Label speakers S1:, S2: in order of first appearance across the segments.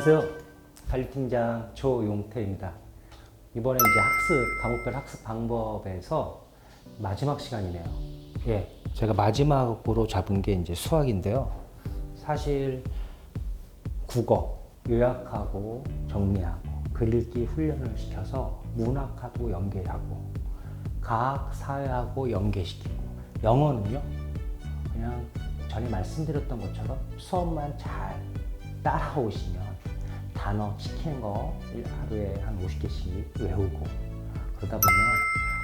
S1: 안녕하세요. 관리팀장 조용태입니다. 이번에 이제 과목별 학습 방법에서 마지막 시간이네요. 예, 제가 마지막으로 잡은 게 이제 수학인데요. 사실 국어 요약하고 정리하고 글 읽기 훈련을 시켜서 문학하고 연계하고 과학, 사회하고 연계시키고 영어는요, 그냥 전에 말씀드렸던 것처럼 수업만 잘 따라오시면 단어 시키는 거 하루에 한 50개씩 외우고 그러다 보면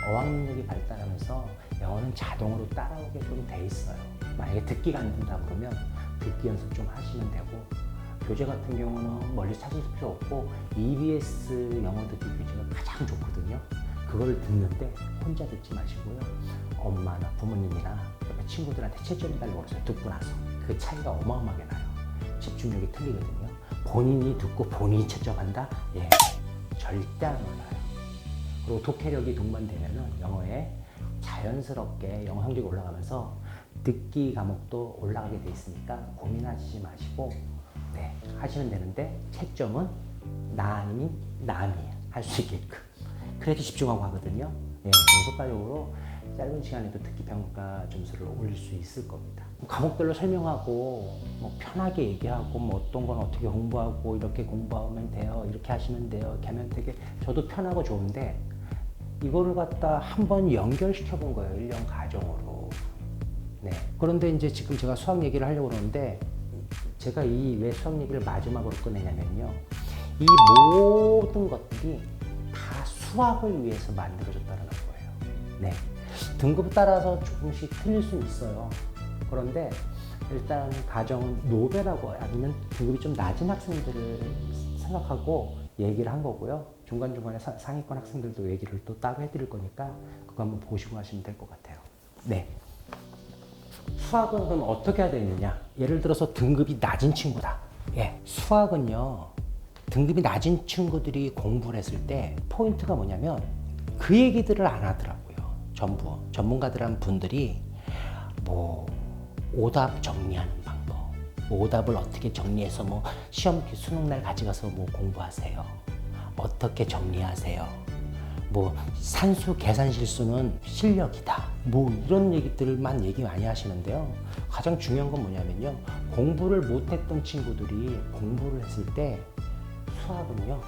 S1: 어학 능력이 발달하면서 영어는 자동으로 따라오게끔 돼 있어요. 만약에 듣기가 안 된다 그러면 듣기 연습 좀 하시면 되고, 교재 같은 경우는 멀리 찾으실 필요 없고 EBS 영어 듣기 교재가 가장 좋거든요. 그걸 듣는데 혼자 듣지 마시고요, 엄마나 부모님이나 옆에 친구들한테 채점해 달라고 그러세요. 듣고 나서 그 차이가 어마어마하게 나요. 집중력이 틀리거든요. 본인이 듣고 본인이 채점한다? 예, 절대 안 올라요. 그리고 독해력이 동반되면은 영어에 자연스럽게 영어 성적이 올라가면서 듣기 과목도 올라가게 돼 있으니까 고민하시지 마시고 하시면 되는데, 채점은 나 아니면 남이 할 수 있게끔 그래도 집중하고 하거든요. 예, 효과적으로 짧은 시간에도 듣기 평가 점수를 올릴 수 있을 겁니다. 과목별로 설명하고 편하게 얘기하고 어떤 건 어떻게 공부하고 이렇게 공부하면 돼요, 이렇게 하시면 돼요, 이렇게 하면 되게 저도 편하고 좋은데, 이거를 갖다 한번 연결시켜 본 거예요, 1년 과정으로. 네. 그런데 이제 지금 제가 수학 얘기를 하려고 그러는데, 제가 왜 수학 얘기를 마지막으로 꺼내냐면요, 이 모든 것들이 다 수학을 위해서 만들어졌다는 거예요. 네. 등급 따라서 조금씩 틀릴 수 있어요. 그런데 일단 가정은 노벨하고 아니면 등급이 좀 낮은 학생들을 생각하고 얘기를 한 거고요. 중간중간에 상위권 학생들도 얘기를 또 따로 해드릴 거니까 그거 한번 보시고 하시면 될 것 같아요. 네. 수학은 그럼 어떻게 해야 되느냐? 예를 들어서 등급이 낮은 친구다. 예. 수학은요, 등급이 낮은 친구들이 공부를 했을 때 포인트가 뭐냐면 그 얘기들을 안 하더라고요. 전부 전문가들한 분들이 오답 정리하는 방법, 오답을 어떻게 정리해서 시험 수능날 가져가서 공부하세요, 어떻게 정리하세요, 산수 계산 실수는 실력이다, 이런 얘기들만 얘기 많이 하시는데요. 가장 중요한 건 뭐냐면요, 공부를 못했던 친구들이 공부를 했을 때 수학은요,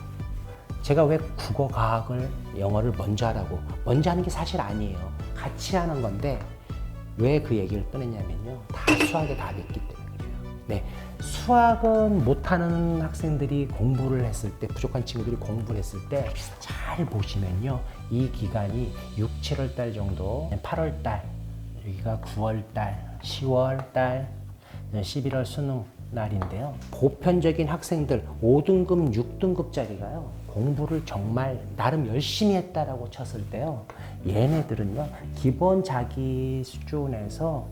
S1: 제가 왜 국어, 과학을, 영어를 먼저 하는 게 사실 아니에요. 같이 하는 건데 왜 그 얘기를 꺼냈냐면요, 다 수학의 답이 있기 때문에 그래요. 네, 수학은 못하는 학생들이 공부를 했을 때, 부족한 친구들이 공부를 했을 때 잘 보시면요, 이 기간이 6, 7월 달 정도, 8월 달, 여기가 9월 달, 10월 달, 11월 수능 날인데요. 보편적인 학생들 5등급, 6등급짜리가요, 공부를 정말 나름 열심히 했다라고 쳤을 때요, 얘네들은요, 기본 자기 수준에서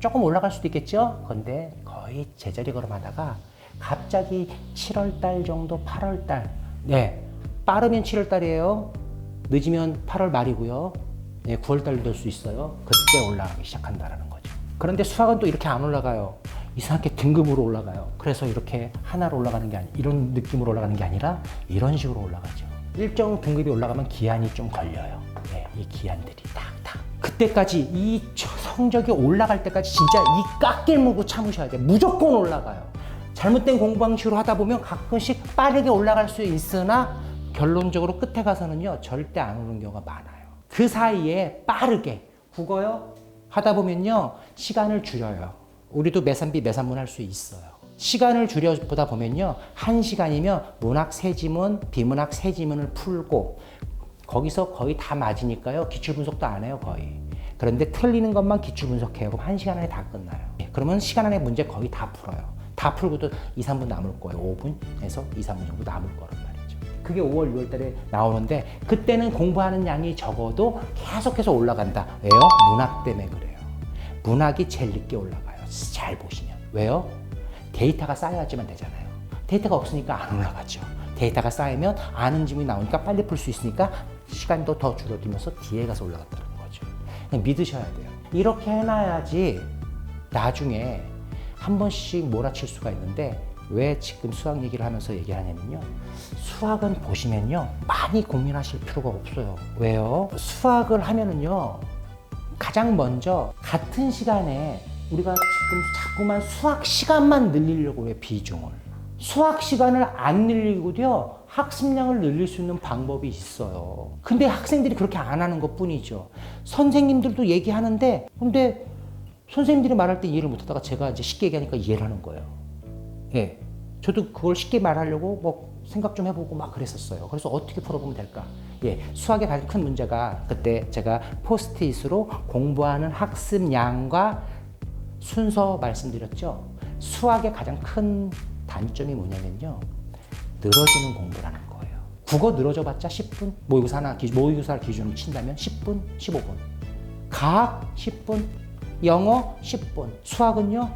S1: 조금 올라갈 수도 있겠죠? 근데 거의 제자리 걸음하다가 갑자기 7월 달 정도, 8월 달, 빠르면 7월 달이에요. 늦으면 8월 말이고요. 9월 달도 될 수 있어요. 그때 올라가기 시작한다라는 거죠. 그런데 수학은 또 이렇게 안 올라가요. 이상하게 등급으로 올라가요. 그래서 이렇게 하나로 올라가는 게 이런 느낌으로 올라가는 게 아니라 이런 식으로 올라가죠. 일정 등급이 올라가면 기한이 좀 걸려요. 이 기한들이 탁탁. 그때까지 이 성적이 올라갈 때까지 진짜 이 깎일 물고 참으셔야 돼요. 무조건 올라가요. 잘못된 공부 방식으로 하다 보면 가끔씩 빠르게 올라갈 수 있으나 결론적으로 끝에 가서는요, 절대 안 오는 경우가 많아요. 그 사이에 빠르게 국어요 하다 보면요, 시간을 줄여요. 우리도 매산비, 매산문 할 수 있어요. 시간을 줄여보다 보면요, 1시간이면 문학 세 지문, 비문학 세 지문을 풀고 거기서 거의 다 맞으니까요, 기출분석도 안 해요, 거의. 그런데 틀리는 것만 기출분석해요. 그럼 1시간 안에 다 끝나요. 그러면 시간 안에 문제 거의 다 풀어요. 다 풀고도 2, 3분 남을 거예요. 5분에서 2, 3분 정도 남을 거란 말이죠. 그게 5월, 6월 달에 나오는데 그때는 공부하는 양이 적어도 계속해서 올라간다. 왜요? 문학 때문에 그래요. 문학이 제일 늦게 올라가요. 잘 보시면. 왜요? 데이터가 쌓여야지만 되잖아요. 데이터가 없으니까 안 올라가죠. 데이터가 쌓이면 아는 지문이 나오니까 빨리 풀 수 있으니까 시간도 더 줄어들면서 뒤에 가서 올라갔다는 거죠. 그냥 믿으셔야 돼요. 이렇게 해놔야지 나중에 한 번씩 몰아칠 수가 있는데, 왜 지금 수학 얘기를 하면서 얘기하냐면요. 수학은 보시면요. 많이 고민하실 필요가 없어요. 왜요? 수학을 하면은요. 가장 먼저 같은 시간에 우리가 지금 자꾸만 수학 시간만 늘리려고 해, 비중을. 수학 시간을 안 늘리고도요. 학습량을 늘릴 수 있는 방법이 있어요. 근데 학생들이 그렇게 안 하는 것 뿐이죠. 선생님들도 얘기하는데 근데 선생님들이 말할 때 이해를 못하다가 제가 이제 쉽게 얘기하니까 이해를 하는 거예요. 예. 저도 그걸 쉽게 말하려고 뭐 생각 좀 해보고 막 그랬었어요. 그래서 어떻게 풀어보면 될까? 예. 수학의 가장 큰 문제가 그때 제가 포스트잇으로 공부하는 학습량과 순서 말씀드렸죠. 수학의 가장 큰 단점이 뭐냐면요. 늘어지는 공부라는 거예요. 국어 늘어져 봤자 10분, 모의고사를 기준으로 친다면 10분, 15분. 과학 10분, 영어 10분. 수학은요,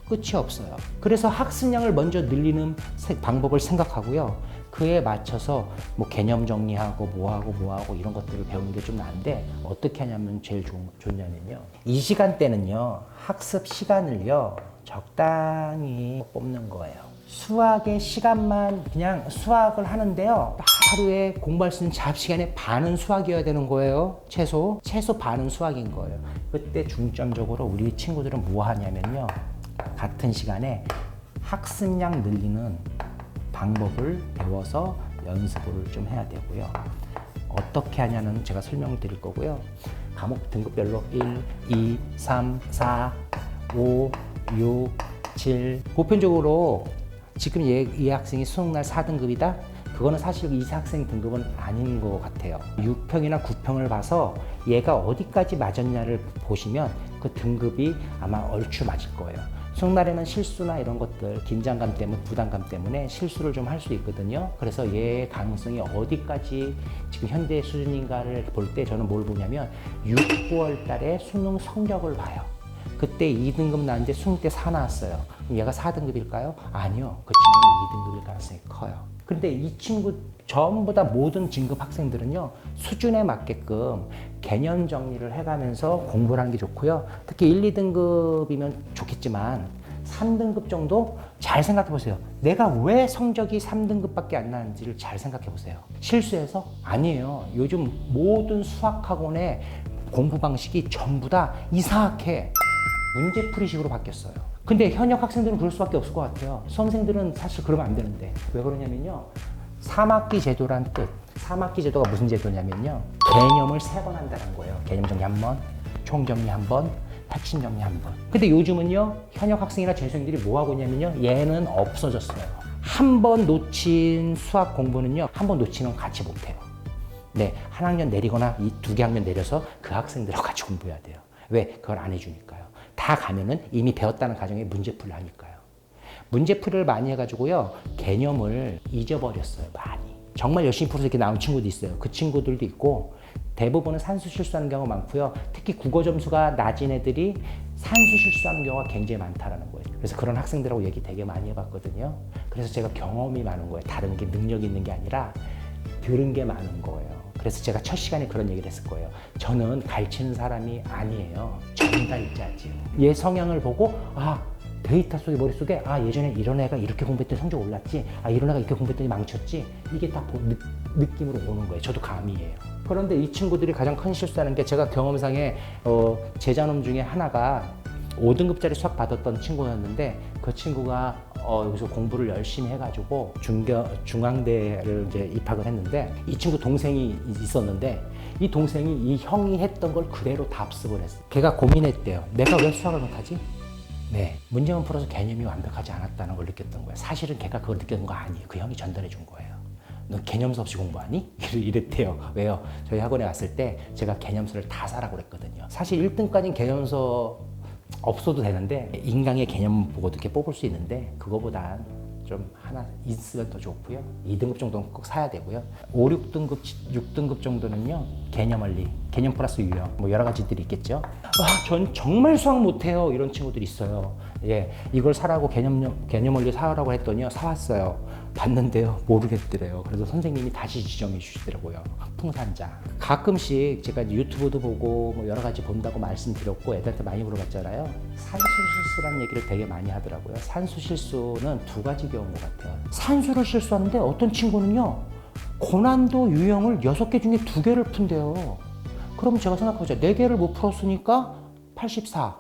S1: 끝이 없어요. 그래서 학습량을 먼저 늘리는 방법을 생각하고요. 그에 맞춰서 뭐 개념 정리하고 뭐하고 이런 것들을 배우는 게 좀 나은데 어떻게 하냐면 제일 좋냐면요. 이 시간대는요, 학습 시간을요, 적당히 뽑는 거예요. 수학의 시간만 그냥 수학을 하는데요. 하루에 공부할 수 있는 잡시간의 반은 수학이어야 되는 거예요. 최소 반은 수학인 거예요. 그때 중점적으로 우리 친구들은 뭐 하냐면요. 같은 시간에 학습량 늘리는 방법을 배워서 연습을 좀 해야 되고요. 어떻게 하냐는 제가 설명을 드릴 거고요. 과목 등급별로 1, 2, 3, 4, 5, 6, 7 보편적으로 지금 이 학생이 수능날 4등급이다? 그거는 사실 이 학생 등급은 아닌 것 같아요. 6평이나 9평을 봐서 얘가 어디까지 맞았냐를 보시면 그 등급이 아마 얼추 맞을 거예요. 수능날에는 실수나 이런 것들, 긴장감 때문에, 부담감 때문에 실수를 좀 할 수 있거든요. 그래서 얘의 가능성이 어디까지 지금 현재 수준인가를 볼 때 저는 뭘 보냐면 6, 9월 달에 수능 성적을 봐요. 그때 2등급 나왔는데 수능 때 4 나왔어요. 그럼 얘가 4등급일까요? 아니요. 그 친구는 2등급일 가능성이 커요. 근데 이 친구 전부 다 모든 진급 학생들은요. 수준에 맞게끔 개념 정리를 해가면서 공부를 하는 게 좋고요. 특히 1, 2등급이면 좋겠지만 3등급 정도 잘 생각해 보세요. 내가 왜 성적이 3등급밖에 안 나는지를 잘 생각해 보세요. 실수해서? 아니에요. 요즘 모든 수학학원의 공부 방식이 전부 다 이상하게 문제풀이식으로 바뀌었어요. 근데 현역 학생들은 그럴 수밖에 없을 것 같아요. 수험생들은 사실 그러면 안 되는데 왜 그러냐면요. 3학기 제도란 뜻. 3학기 제도가 무슨 제도냐면요. 개념을 3번 한다는 거예요. 개념 정리 1번, 총정리 1번, 핵심 정리 1번. 근데 요즘은요. 현역 학생이나 재수생들이 뭐 하고 있냐면요. 얘는 없어졌어요. 한 번 놓친 수학 공부는요. 한 번 놓치면 같이 못해요. 네, 한 학년 내리거나 이 2개 학년 내려서 그 학생들하고 같이 공부해야 돼요. 왜? 그걸 안 해주니까요. 다 가면은 이미 배웠다는 가정에 문제풀이를 하니까요. 문제풀이를 많이 해가지고요. 개념을 잊어버렸어요. 많이. 정말 열심히 풀어서 이렇게 나온 친구도 있어요. 그 친구들도 있고 대부분은 산수 실수하는 경우가 많고요. 특히 국어 점수가 낮은 애들이 산수 실수하는 경우가 굉장히 많다라는 거예요. 그래서 그런 학생들하고 얘기 되게 많이 해봤거든요. 그래서 제가 경험이 많은 거예요. 다른 게 능력이 있는 게 아니라 들은 게 많은 거예요. 그래서 제가 첫 시간에 그런 얘기를 했을 거예요. 저는 가르치는 사람이 아니에요. 전달자지요. 얘 성향을 보고 데이터 속에 머릿속에 예전에 이런 애가 이렇게 공부했더니 성적 올랐지, 이런 애가 이렇게 공부했더니 망쳤지, 이게 딱 느낌으로 오는 거예요. 저도 감이에요. 그런데 이 친구들이 가장 큰 실수하는 게 제가 경험상에 제자놈 중에 하나가 5등급짜리 수학 받았던 친구였는데 그 친구가 여기서 공부를 열심히 해가지고 중앙대를 이제 입학을 했는데 이 친구 동생이 있었는데 이 동생이 이 형이 했던 걸 그대로 답습을 했어요. 걔가 고민했대요. 내가 왜 수학을 못하지? 네, 문제만 풀어서 개념이 완벽하지 않았다는 걸 느꼈던 거예요. 사실은 걔가 그걸 느꼈던 거 아니에요. 그 형이 전달해 준 거예요. 너 개념수 없이 공부하니? 이랬대요. 왜요? 저희 학원에 왔을 때 제가 개념수를 다 사라고 그랬거든요. 사실 1등까지는 개념수 없어도 되는데 인강의 개념 보고도 이렇게 뽑을 수 있는데 그거보단 좀 하나 있으면 더 좋고요. 2등급 정도는 꼭 사야 되고요. 5, 6등급 정도는요. 개념 원리, 개념 플러스 유형 뭐 여러 가지들이 있겠죠. 전 정말 수학 못해요. 이런 친구들이 있어요. 예, 이걸 사라고 개념 원리 사라고 했더니요. 사왔어요. 봤는데요. 모르겠더래요. 그래서 선생님이 다시 지정해 주시더라고요. 풍산자. 가끔씩 제가 유튜브도 보고 뭐 여러 가지 본다고 말씀드렸고 애들한테 많이 물어봤잖아요. 산수실수라는 얘기를 되게 많이 하더라고요. 산수실수는 두 가지 경우인 것 같아요. 산수를 실수하는데 어떤 친구는요. 고난도 유형을 6개 중에 2개를 푼대요. 그럼 제가 생각해보자. 4개를 못 풀었으니까 84점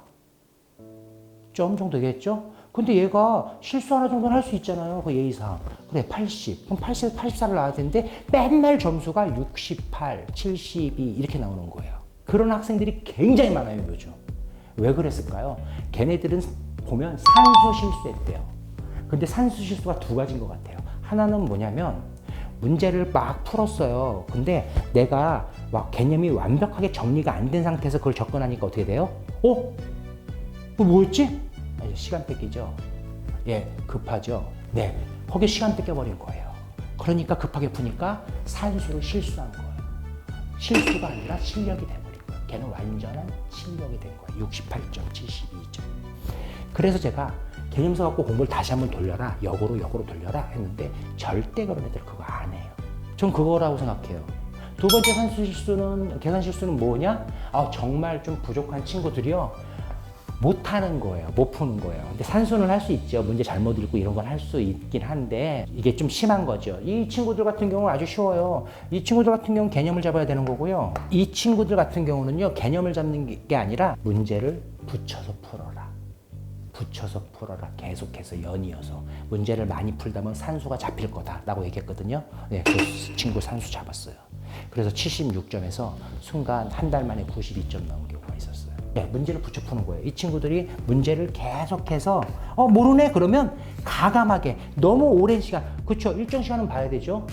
S1: 정도 되겠죠? 근데 얘가 실수 하나 정도는 할 수 있잖아요. 그 예의상. 그래, 80. 그럼 80, 84를 나와야 되는데 맨날 점수가 68, 72 이렇게 나오는 거예요. 그런 학생들이 굉장히 많아요, 요즘. 왜 그랬을까요? 걔네들은 보면 산수 실수했대요. 근데 산수 실수가 두 가지인 것 같아요. 하나는 뭐냐면 문제를 막 풀었어요. 근데 내가 막 개념이 완벽하게 정리가 안 된 상태에서 그걸 접근하니까 어떻게 돼요? 뭐였지? 시간 뺏기죠. 예, 급하죠. 네, 거기에 시간 뺏겨버린 거예요. 그러니까 급하게 푸니까 산수를 실수한 거예요. 실수가 아니라 실력이 돼버린 거예요. 걔는 완전한 실력이 된 거예요. 68점, 72점. 그래서 제가 개념서 갖고 공부를 다시 한번 돌려라. 역으로 돌려라 했는데 절대 그런 애들 그거 안 해요. 전 그거라고 생각해요. 두 번째 산수 실수는, 계산 실수는 뭐냐? 정말 좀 부족한 친구들이요. 못하는 거예요. 못 푸는 거예요. 근데 산수는 할 수 있죠. 문제 잘못 읽고 이런 건 할 수 있긴 한데 이게 좀 심한 거죠. 이 친구들 같은 경우는 아주 쉬워요. 이 친구들 같은 경우는 개념을 잡아야 되는 거고요. 이 친구들 같은 경우는요. 개념을 잡는 게 아니라 문제를 붙여서 풀어라. 붙여서 풀어라. 계속해서 연이어서. 문제를 많이 풀다면 산수가 잡힐 거다라고 얘기했거든요. 네, 그 친구 산수 잡았어요. 그래서 76점에서 순간 한 달 만에 92점 나온 경우가 있었어요. 네, 문제를 붙여 푸는 거예요. 이 친구들이 문제를 계속해서 모르네? 그러면 가감하게 너무 오랜 시간, 그렇죠? 일정 시간은 봐야 되죠.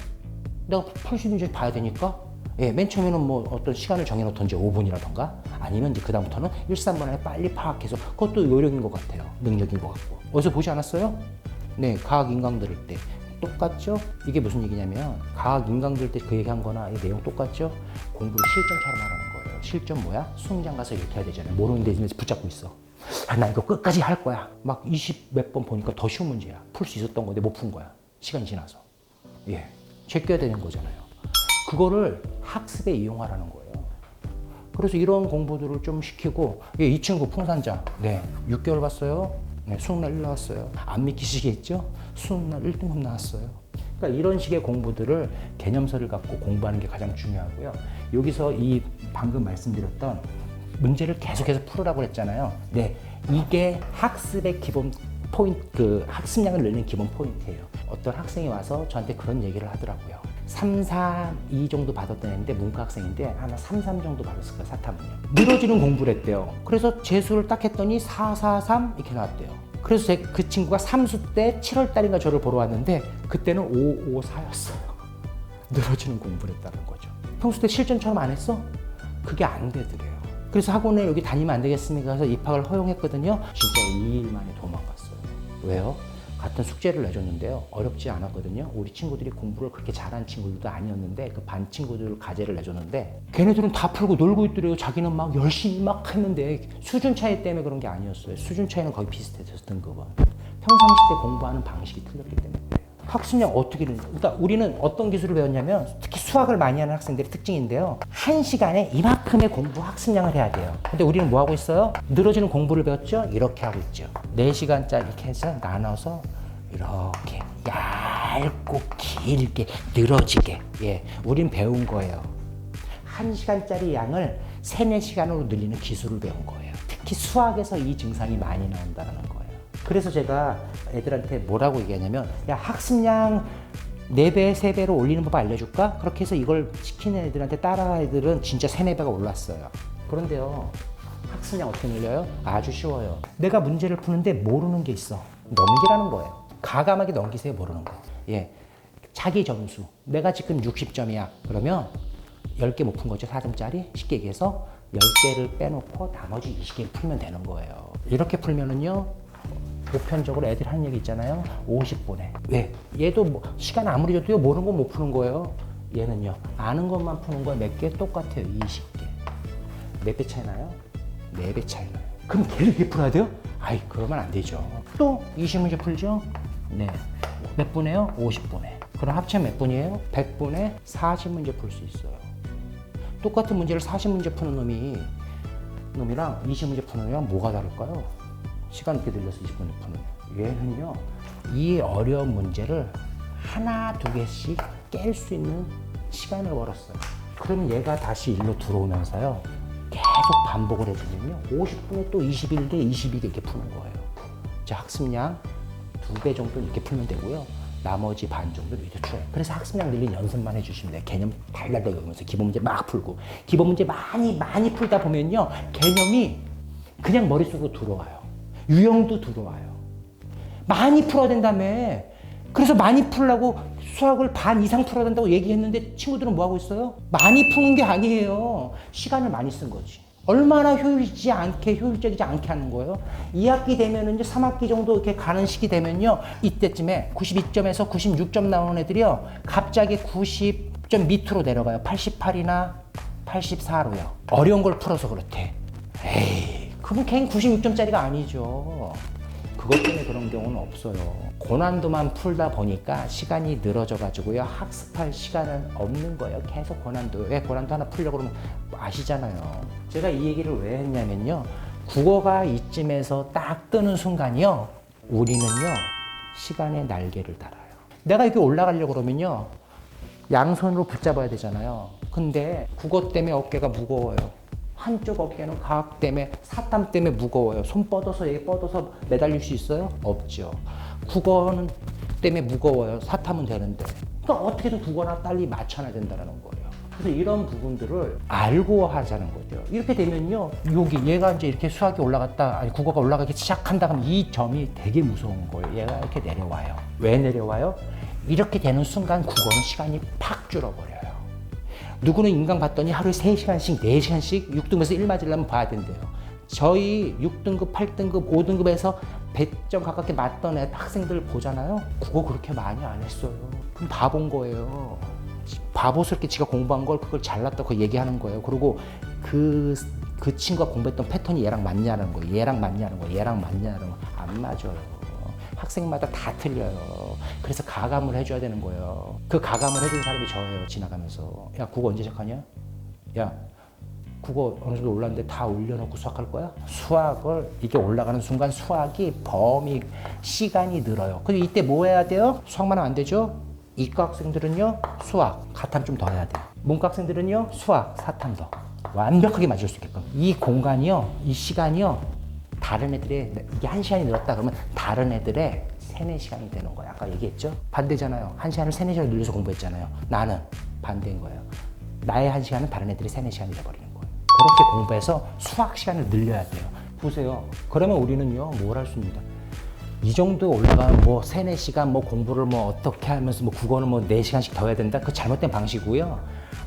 S1: 내가 풀 수 있는지 봐야 되니까. 예, 맨 처음에는 뭐 어떤 시간을 정해놓던지 5분이라던가 아니면 이제 그다음부터는 1, 3분 안에 빨리 파악해서 그것도 요령인 것 같아요. 능력인 것 같고. 어디서 보지 않았어요? 네, 과학 인강 들을 때. 똑같죠? 이게 무슨 얘기냐면 과학 인강 들을 때 그 얘기한 거나 이 내용 똑같죠? 공부를 실전처럼 하라는 거예요. 실전 뭐야? 수능장 가서 이렇게 해야 되잖아요. 모르는 데 붙잡고 있어. 나 이거 끝까지 할 거야. 막 20 몇 번 보니까 더 쉬운 문제야. 풀 수 있었던 건데 못 푼 거야. 시간이 지나서. 예, 제껴야 되는 거잖아요. 그거를 학습에 이용하라는 거예요. 그래서 이런 공부들을 좀 시키고, 이 친구 풍산자, 네, 6개월 봤어요. 네, 수능날 1 나왔어요. 안 믿기시겠죠? 수능날 1등급 나왔어요. 그러니까 이런 식의 공부들을 개념서를 갖고 공부하는 게 가장 중요하고요. 여기서 이 방금 말씀드렸던 문제를 계속해서 풀으라고 했잖아요. 네, 이게 학습의 기본 포인트, 학습량을 늘리는 기본 포인트예요. 어떤 학생이 와서 저한테 그런 얘기를 하더라고요. 3, 4, 2 정도 받았던 애인데 문과 학생인데 아마 3, 3 정도 받았을 거예요. 사탐은요. 늘어지는 공부를 했대요. 그래서 재수를 딱 했더니 4, 4, 3 이렇게 나왔대요. 그래서 그 친구가 삼수 때 7월 달인가 저를 보러 왔는데 그때는 5, 5, 4였어요. 늘어지는 공부를 했다는 거죠. 평소 때 실전처럼 안 했어? 그게 안 되더래요. 그래서 학원에 여기 다니면 안 되겠습니까? 해서 입학을 허용했거든요. 진짜 2일 만에 도망갔어요. 왜요? 같은 숙제를 내줬는데요. 어렵지 않았거든요. 우리 친구들이 공부를 그렇게 잘하는 친구들도 아니었는데 그 반 친구들 과제를 내줬는데 걔네들은 다 풀고 놀고 있더래요. 자기는 막 열심히 막 했는데 수준 차이 때문에 그런 게 아니었어요. 수준 차이는 거의 비슷했어요. 등급은. 평상시 때 공부하는 방식이 틀렸기 때문에 그래요. 학습량 어떻게 그러니까 우리는 어떤 기술을 배웠냐면 특히 수학을 많이 하는 학생들의 특징인데요. 1시간에 이만큼의 공부 학습량을 해야 돼요. 근데 우리는 뭐 하고 있어요? 늘어지는 공부를 배웠죠? 이렇게 하고 있죠. 4시간짜리 이렇게 해서 나눠서 이렇게 얇고 길게 늘어지게. 예, 우린 배운 거예요. 1시간짜리 양을 3, 4시간으로 늘리는 기술을 배운 거예요. 특히 수학에서 이 증상이 많이 나온다는 거예요. 그래서 제가 애들한테 뭐라고 얘기하냐면 야, 학습량 4배, 3배로 올리는 법 알려줄까? 그렇게 해서 이걸 시키는 애들한테 따라간 애들은 진짜 3, 4배가 올랐어요. 그런데요, 학습량 어떻게 늘려요? 아주 쉬워요. 내가 문제를 푸는데 모르는 게 있어. 넘기라는 거예요. 가감하게 넘기세요. 모르는 거. 예, 자기 점수. 내가 지금 60점이야. 그러면 10개 못 푼 거죠. 4점짜리. 쉽게 얘기해서 10개를 빼놓고 나머지 20개 풀면 되는 거예요. 이렇게 풀면은요, 보편적으로 애들이 하는 얘기 있잖아요. 50분에. 왜? 얘도 뭐 시간 아무리 줘도 모르는 거 못 푸는 거예요. 얘는요. 아는 것만 푸는 거 몇 개? 똑같아요. 20개. 몇 배 차이 나요? 4배 차이 나요. 그럼 걔를 이렇게 풀어야 돼요? 아이, 그러면 안 되죠. 또 20문제 풀죠? 네. 몇 분에요? 50분에. 그럼 합치면 몇 분이에요? 100분에 40문제 풀 수 있어요. 똑같은 문제를 40문제 푸는 놈이랑 20문제 푸는 놈이랑 뭐가 다를까요? 시간 이렇게 늘려서 20분에 푸는 애. 얘는요, 이 어려운 문제를 하나, 두 개씩 깰 수 있는 시간을 벌었어요. 그럼 얘가 다시 일로 들어오면서요, 계속 반복을 해주면요, 50분에 또 21개, 22개 이렇게 푸는 거예요. 자, 학습량 2배 정도 이렇게 풀면 되고요. 나머지 반 정도를 이렇게 줄여요. 그래서 학습량 늘린 연습만 해주시면 돼요. 개념 달달달 외우면서 기본 문제 막 풀고, 기본 문제 많이 풀다 보면요, 개념이 그냥 머릿속으로 들어와요. 유형도 들어와요. 많이 풀어야 된다며. 그래서 많이 풀려고 수학을 반 이상 풀어야 된다고 얘기했는데 친구들은 뭐 하고 있어요? 많이 푸는 게 아니에요. 시간을 많이 쓴 거지. 얼마나 효율적이지 않게 하는 거예요. 2학기 되면은 이제 3학기 정도 이렇게 가는 시기 되면요, 이때쯤에 92점에서 96점 나오는 애들이요, 갑자기 90점 밑으로 내려가요. 88이나 84로요. 어려운 걸 풀어서 그렇대. 에이, 그건 걔는 96점짜리가 아니죠. 그것 때문에 그런 경우는 없어요. 고난도만 풀다 보니까 시간이 늘어져 가지고요, 학습할 시간은 없는 거예요. 계속 고난도. 왜 고난도 하나 풀려고 그러면 아시잖아요. 제가 이 얘기를 왜 했냐면요, 국어가 이쯤에서 딱 뜨는 순간이요, 우리는요, 시간의 날개를 달아요. 내가 이렇게 올라가려고 그러면요, 양손으로 붙잡아야 되잖아요. 근데 국어 때문에 어깨가 무거워요. 한쪽 어깨는 과학 때문에, 사탐 때문에 무거워요. 손 뻗어서 얘 뻗어서 매달릴 수 있어요? 없죠. 국어는 때문에 무거워요. 사탐은 되는데. 그러니까 어떻게든 국어나 빨리 맞춰놔야 된다는 거예요. 그래서 이런 부분들을 알고 하자는 거죠. 이렇게 되면요, 얘가 이제 이렇게 수학이 올라갔다, 아니 국어가 올라가기 시작한다 하면 이 점이 되게 무서운 거예요. 얘가 이렇게 내려와요. 왜 내려와요? 이렇게 되는 순간 국어는 시간이 팍 줄어버려요. 누구는 인강 봤더니 하루에 3시간씩, 4시간씩 6등급에서 1 맞으려면 봐야 된대요. 저희 6등급, 8등급, 5등급에서 100점 가깝게 맞던 학생들 보잖아요. 국어 그렇게 많이 안 했어요. 그럼 바본 거예요. 바보스럽게 지가 공부한 걸 그걸 잘났다고 얘기하는 거예요. 그리고 그 친구가 공부했던 패턴이 얘랑 맞냐는 거예요. 얘랑 맞냐는 거예요. 안 맞아요. 학생마다 다 틀려요. 그래서 가감을 해줘야 되는 거예요. 그 가감을 해준 사람이 저예요. 지나가면서. 야, 국어 언제 시작하냐? 야, 국어 어느 정도 올랐는데 다 올려놓고 수학할 거야? 수학을, 이게 올라가는 순간 수학이 범위, 시간이 늘어요. 근데 이때 뭐 해야 돼요? 수학만 하면 안 되죠? 이과 학생들은요, 수학, 가탐 좀 더 해야 돼요. 문과 학생들은요, 수학, 사탐 더. 완벽하게 맞을 수 있게끔. 이 공간이요, 이 시간이요, 다른 애들의, 이게 1시간이 늘었다 그러면 다른 애들의 3, 4시간이 되는 거예요. 아까 얘기했죠? 반대잖아요. 1시간을 3, 4시간 늘려서 공부했잖아요. 나는 반대인 거예요. 나의 1시간은 다른 애들의 3, 4시간이 돼버리는 거예요. 그렇게 공부해서 수학 시간을 늘려야 돼요. 보세요. 그러면 우리는요, 뭘 할 수 있습니다. 이 정도 올라가면 뭐 3, 4시간 뭐 공부를 뭐 어떻게 하면서 뭐 국어는 뭐 4시간씩 더 해야 된다? 그 잘못된 방식이고요.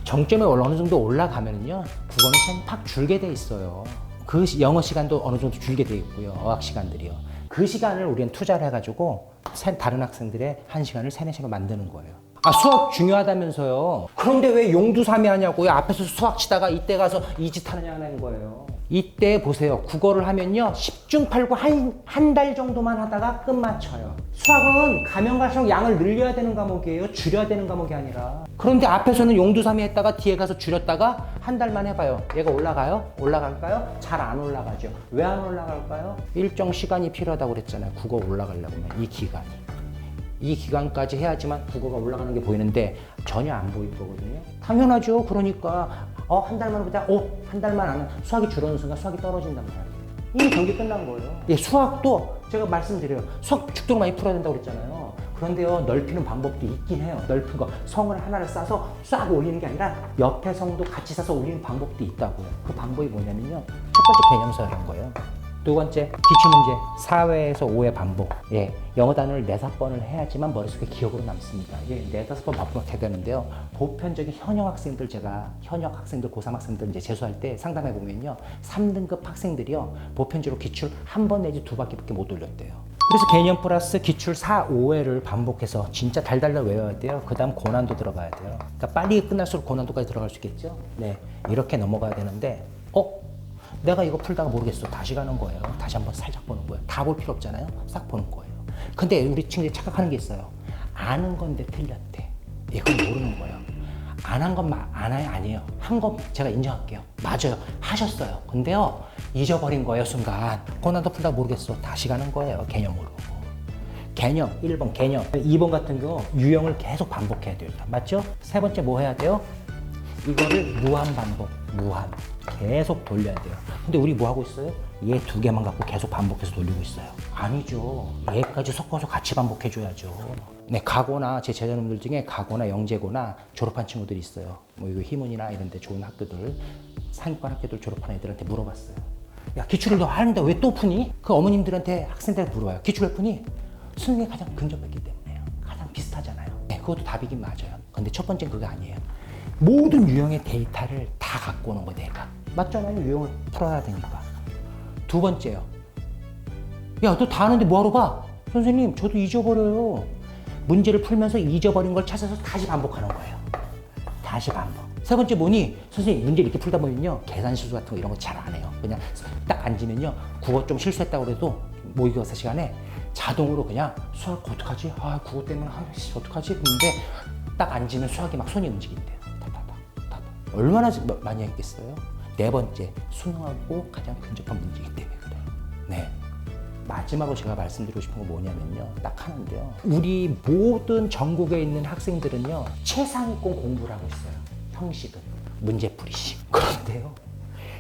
S1: 정점에 어느 정도 올라가면요, 국어는 시간이 팍 줄게 돼 있어요. 그 영어 시간도 어느 정도 줄게 돼 있고요. 어학 시간들이요. 그 시간을 우리는 투자를 해가지고 다른 학생들의 1시간을 3, 4시간 만드는 거예요. 아, 수학 중요하다면서요. 그런데 왜 용두삼이 하냐고요. 앞에서 수학 치다가 이때 가서 이 짓 하느냐는 거예요. 이때 보세요. 국어를 하면요, 10중 8구 한 달 정도만 하다가 끝마쳐요. 수학은 가면 갈수록 양을 늘려야 되는 과목이에요. 줄여야 되는 과목이 아니라. 그런데 앞에서는 용두삼이 했다가 뒤에 가서 줄였다가 한 달만 해봐요. 얘가 올라가요? 올라갈까요? 잘 안 올라가죠. 왜 안 올라갈까요? 일정 시간이 필요하다고 그랬잖아요. 국어 올라가려면 이 기간이. 이 기간까지 해야지만 국어가 올라가는 게 보이는데 전혀 안 보일 거거든요. 당연하죠. 그러니까 한 달만 보자. 한 달만 안 하면 수학이 줄어드는 순간 수학이 떨어진단 말이에요. 이미 경기 끝난 거예요. 예, 수학도 제가 말씀드려요. 수학 죽도록 많이 풀어야 된다고 그랬잖아요. 그런데요, 넓히는 방법도 있긴 해요. 넓힌 거. 성을 하나를 싸서 싹 올리는 게 아니라 옆에 성도 같이 싸서 올리는 방법도 있다고요. 그 방법이 뭐냐면요, 첫 번째 개념서라는 거예요. 두 번째, 기출문제 4회에서 5회 반복. 예, 영어 단어를 4, 5번을 해야지만 머릿속에 기억으로 남습니다. 이게 4, 5번 반복해야 되는데요. 보편적인 현역 학생들, 고3 학생들 이제 재수할 때 상담해 보면요, 3등급 학생들이요, 보편적으로 기출 한 번 내지 2바퀴밖에 못 올렸대요. 그래서 개념 플러스 기출 4, 5회를 반복해서 진짜 달달달 외워야 돼요. 그 다음 고난도 들어가야 돼요. 그러니까 빨리 끝날수록 고난도까지 들어갈 수 있겠죠? 네, 이렇게 넘어가야 되는데, 내가 이거 풀다가 모르겠어. 다시 가는 거예요. 다시 한번 살짝 보는 거예요. 다 볼 필요 없잖아요. 싹 보는 거예요. 근데 우리 친구들이 착각하는 게 있어요. 아는 건데 틀렸대. 이건 모르는 거예요. 안 한 건 아니에요. 한 건 제가 인정할게요. 맞아요. 하셨어요. 근데요, 잊어버린 거예요, 순간. 고난도 풀다 모르겠어. 다시 가는 거예요, 개념으로. 개념, 1번 개념. 2번 같은 경우 유형을 계속 반복해야 돼요. 맞죠? 세 번째 뭐 해야 돼요? 이거를 무한 반복, 무한. 계속 돌려야 돼요. 근데 우리 뭐 하고 있어요? 얘 두 개만 갖고 계속 반복해서 돌리고 있어요. 아니죠. 얘까지 섞어서 같이 반복해줘야죠. 네, 가고나 제 제자님들 중에 가고나 영재고나 졸업한 친구들이 있어요. 뭐 이거 희문이나 이런 데 좋은 학교들, 상위권 학교들 졸업한 애들한테 물어봤어요. 야, 기출을 너 하는데 왜 또 푸니? 그 어머님들한테 학생들한테 물어봐요. 기출 왜 푸니? 수능에 가장 근접했기 때문에요. 가장 비슷하잖아요. 네, 그것도 답이긴 맞아요. 근데 첫 번째는 그거 아니에요. 모든 유형의 데이터를 다 갖고 오는 거 내가. 맞잖아요. 유형을 풀어야 되니까. 두 번째요. 야, 너 다 아는데 뭐하러 봐? 선생님, 저도 잊어버려요. 문제를 풀면서 잊어버린 걸 찾아서 다시 반복하는 거예요. 다시 반복. 세 번째 뭐니? 선생님, 문제 이렇게 풀다 보면요, 계산 실수 같은 거 이런 거 잘 안 해요. 그냥 딱 앉으면요, 국어 좀 실수했다고 그래도 모의고사 시간에 자동으로 그냥 수학 어떡하지? 아, 국어 때문에 어떡하지? 근데 딱 앉으면 수학이 막 손이 움직인대요. 얼마나 많이 했겠어요? 네 번째, 수능하고 가장 근접한 문제이기 때문에 그래요. 네. 마지막으로 제가 말씀드리고 싶은 건 뭐냐면요. 딱 하는데요. 우리 모든 전국에 있는 학생들은요, 최상위권 공부를 하고 있어요. 형식은. 문제풀이식. 그런데요,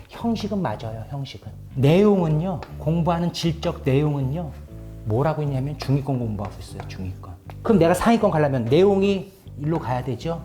S1: 형식은 맞아요. 형식은. 내용은요, 공부하는 질적 내용은요, 뭘 하고 있냐면 중위권 공부하고 있어요. 중위권. 그럼 내가 상위권 가려면 내용이 일로 가야 되죠?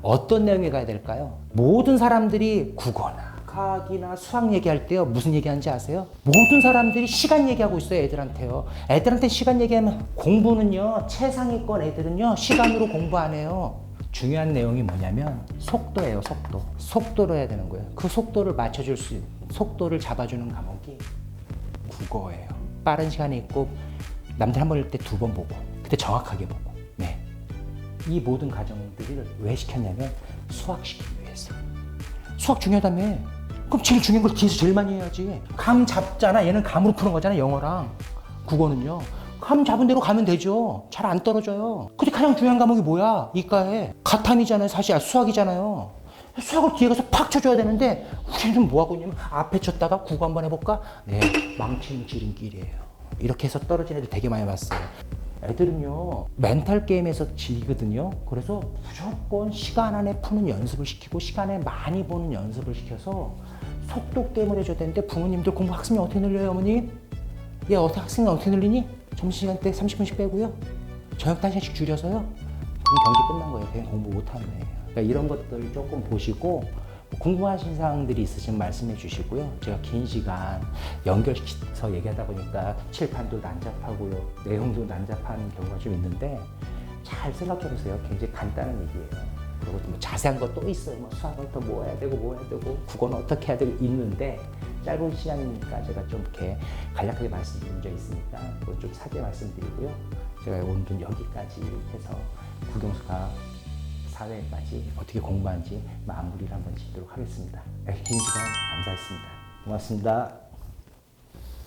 S1: 어떤 내용에 가야 될까요? 모든 사람들이 국어나 과학이나 수학 얘기할 때요, 무슨 얘기하는지 아세요? 모든 사람들이 시간 얘기하고 있어요. 애들한테요. 애들한테 시간 얘기하면, 공부는요, 최상위권 애들은요, 시간으로 공부 안 해요. 중요한 내용이 뭐냐면 속도예요. 속도. 속도로 해야 되는 거예요. 그 속도를 맞춰줄 수 있는, 속도를 잡아주는 과목이 국어예요. 빠른 시간에 있고, 남들 한 번 읽을 때 두 번 보고, 그때 정확하게 보고. 네. 이 모든 과정들을 왜 시켰냐면 수학시키기 위해서. 수학 중요하다며. 그럼 제일 중요한 걸 뒤에서 제일 많이 해야지. 감 잡잖아. 얘는 감으로 푸는 거잖아. 영어랑 국어는요. 감 잡은 대로 가면 되죠. 잘 안 떨어져요. 근데 가장 중요한 과목이 뭐야? 이과에 가탐이잖아요. 사실 수학이잖아요. 수학을 뒤에 가서 팍 쳐줘야 되는데 우리는 뭐 하고 있냐면 앞에 쳤다가 국어 한번 해볼까? 네, 망치는 지름길이에요. 이렇게 해서 떨어진 애들 되게 많이 봤어요. 애들은요, 멘탈 게임에서 지거든요. 그래서 무조건 시간 안에 푸는 연습을 시키고 시간에 많이 보는 연습을 시켜서 속도 게임을 해줘야 되는데, 부모님들 공부 학습이 어떻게 늘려요, 어머니? 얘 학생이 어떻게 늘리니? 점심시간 때 30분씩 빼고요. 저녁 때 1시간씩 줄여서요. 그럼 경기 끝난 거예요. 그냥 공부 못하는 애예요. 그러니까 이런 것들 조금 보시고, 궁금하신 사항들이 있으시면 말씀해 주시고요. 제가 긴 시간 연결시켜서 얘기하다 보니까 칠판도 난잡하고요, 내용도 난잡한 경우가 좀 있는데, 잘 생각해 보세요. 굉장히 간단한 얘기예요. 그리고 뭐 자세한 거 또 있어요. 뭐 수학은 또 뭐 해야 되고 뭐 해야 되고, 국어는 어떻게 해야 되고 있는데, 짧은 시간이니까 제가 좀 이렇게 간략하게 말씀드린 적 있으니까 그거 좀 사죄 말씀드리고요. 제가 오늘은 여기까지 해서 국영수가 사회까지 어떻게 공부하는지 마무리를 한번 짓도록 하겠습니다. 긴 시간 감사했습니다. 고맙습니다.